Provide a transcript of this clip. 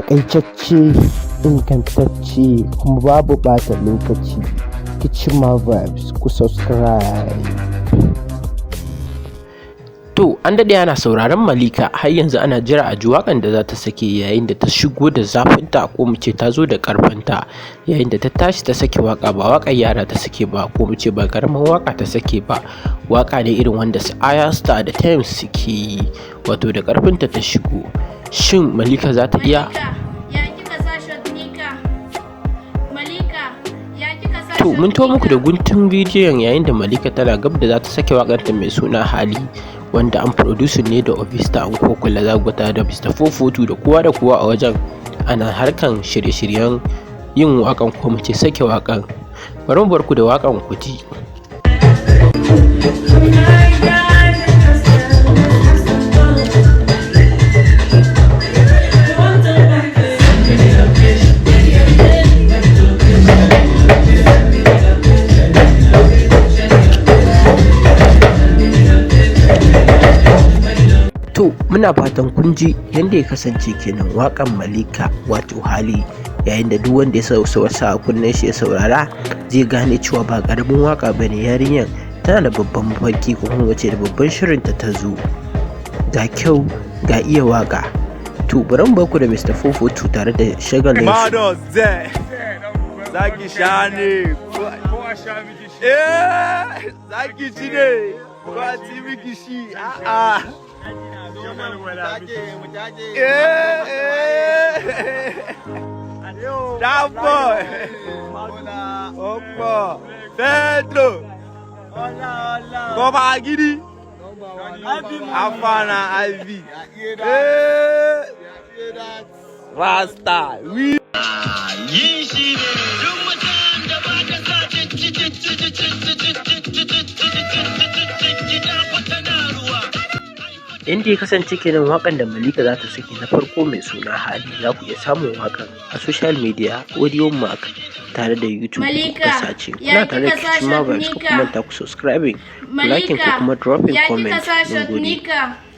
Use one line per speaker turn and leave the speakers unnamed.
takaitacce, ingantacce kuma babu ɓata lokaci. Kichima Vibes, ku subscribe.
To an daɗe ana sauraron Malika, har yanzu ana jira a ji waƙan da za ta sake yayin da ta shigo da zafinta, ko mu ce ta zo da ƙarfinta yayin da ta tashi ta sake waƙa. Ba waƙar yara ta sake ba, ko mu ce ba ƙaramin waƙa ta sake ba, waƙa ne irin wanda su Aya Star da Times suke yi, wato da ƙarfinta ta shigo. Shin Malika za ta iya? To mun to muku da guntun bidiyon yayin da Malika tana gab da za ta sake waƙarta mai suna HALI, wanda an producing ne da Ovista, an kokula zagwata da mr442 da kowa a wajen ana harkan shirye-shiryen yin waƙan, ko mu ce sake waƙan. Bari mu bar ku da waƙan ku ji. To muna fatan kun ji yadda ya kasance kenan waƙan Malika wato HALI, yayin da duk wanda ya sa a kunnen shi ya saurara zai gane cewa ba ƙaramin waƙa bane. Yarinyar tana da babban mafarki, ko kuma wace da babban shirinta ta zo, ga kyau ga iya waƙa. To bari mu baku da mr442 tare da shagalin
Zaki shane Zaki Chine Muchimiki Shi That boy Opa Pedro Koba Gidi Afana Ivy Rasta we
Inda ya kasance kenan waƙan da Malika za ta saki na farko mai suna HALI. Za ku iya samun waƙan a social media, Audio Mark tare da YouTube da sace. Kuna tare da Kichima Vibes, ku kuma ta ku subscribing, ku liking, ku kuma dropping comment. Mun gode.